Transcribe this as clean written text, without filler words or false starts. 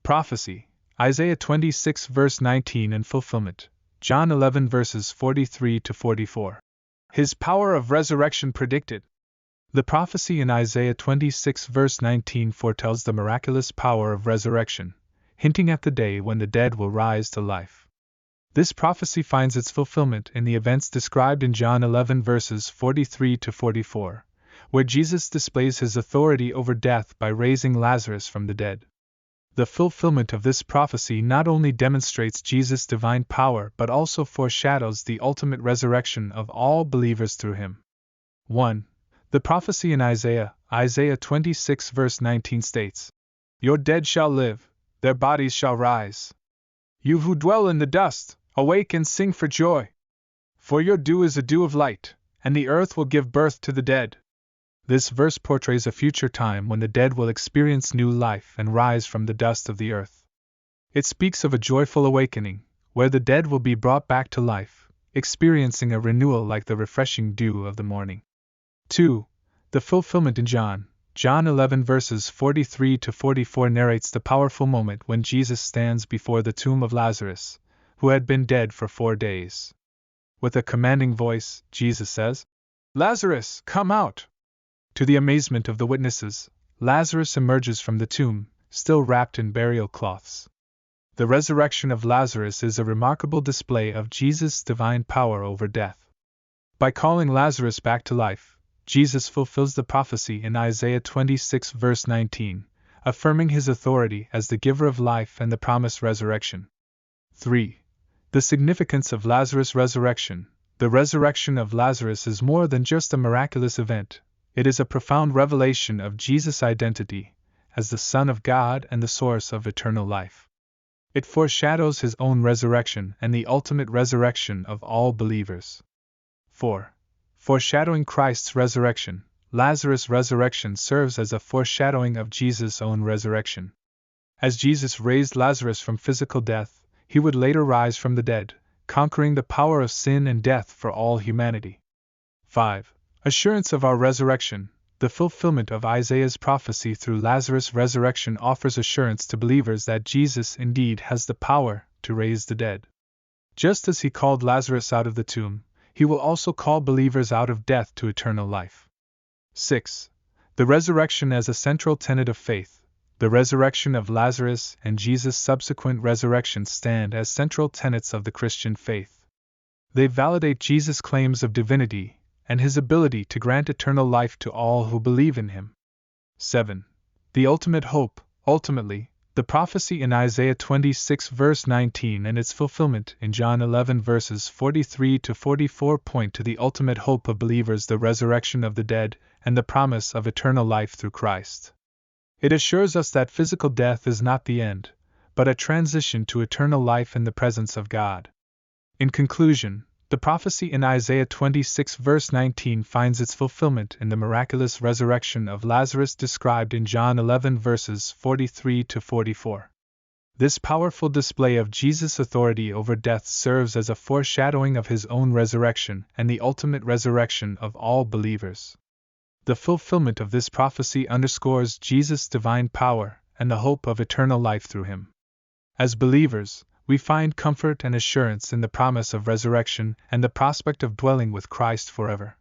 Prophecy, Isaiah 26 verse 19 and fulfillment, John 11 verses 43 to 44. His power of resurrection predicted. The prophecy in Isaiah 26 verse 19 foretells the miraculous power of resurrection, hinting at the day when the dead will rise to life. This prophecy finds its fulfillment in the events described in John 11 verses 43 to 44, where Jesus displays his authority over death by raising Lazarus from the dead. The fulfillment of this prophecy not only demonstrates Jesus' divine power but also foreshadows the ultimate resurrection of all believers through him. 1. The prophecy in Isaiah 26 verse 19 states, "Your dead shall live, their bodies shall rise. You who dwell in the dust, awake and sing for joy. For your dew is a dew of light, and the earth will give birth to the dead." This verse portrays a future time when the dead will experience new life and rise from the dust of the earth. It speaks of a joyful awakening, where the dead will be brought back to life, experiencing a renewal like the refreshing dew of the morning. 2. The fulfillment in John 11 verses 43 to 44 narrates the powerful moment when Jesus stands before the tomb of Lazarus, who had been dead for 4 days. With a commanding voice, Jesus says, "Lazarus, come out!" To the amazement of the witnesses, Lazarus emerges from the tomb, still wrapped in burial cloths. The resurrection of Lazarus is a remarkable display of Jesus' divine power over death. By calling Lazarus back to life, Jesus fulfills the prophecy in Isaiah 26 verse 19, affirming his authority as the giver of life and the promised resurrection. 3. The significance of Lazarus' resurrection. The resurrection of Lazarus is more than just a miraculous event. It is a profound revelation of Jesus' identity as the Son of God and the source of eternal life. It foreshadows his own resurrection and the ultimate resurrection of all believers. 4. Foreshadowing Christ's resurrection. Lazarus' resurrection serves as a foreshadowing of Jesus' own resurrection. As Jesus raised Lazarus from physical death, he would later rise from the dead, conquering the power of sin and death for all humanity. 5. Assurance of our resurrection. The fulfillment of Isaiah's prophecy through Lazarus' resurrection offers assurance to believers that Jesus indeed has the power to raise the dead. Just as he called Lazarus out of the tomb, he will also call believers out of death to eternal life. 6. The resurrection as a central tenet of faith. The resurrection of Lazarus and Jesus' subsequent resurrection stand as central tenets of the Christian faith. They validate Jesus' claims of divinity and his ability to grant eternal life to all who believe in him. 7. The ultimate hope. Ultimately, the prophecy in Isaiah 26 verse 19 and its fulfillment in John 11 verses 43 to 44 point to the ultimate hope of believers, the resurrection of the dead and the promise of eternal life through Christ. It assures us that physical death is not the end, but a transition to eternal life in the presence of God. In conclusion, the prophecy in Isaiah 26 verse 19 finds its fulfillment in the miraculous resurrection of Lazarus described in John 11 verses 43 to 44. This powerful display of Jesus' authority over death serves as a foreshadowing of his own resurrection and the ultimate resurrection of all believers. The fulfillment of this prophecy underscores Jesus' divine power and the hope of eternal life through him. As believers, we find comfort and assurance in the promise of resurrection and the prospect of dwelling with Christ forever.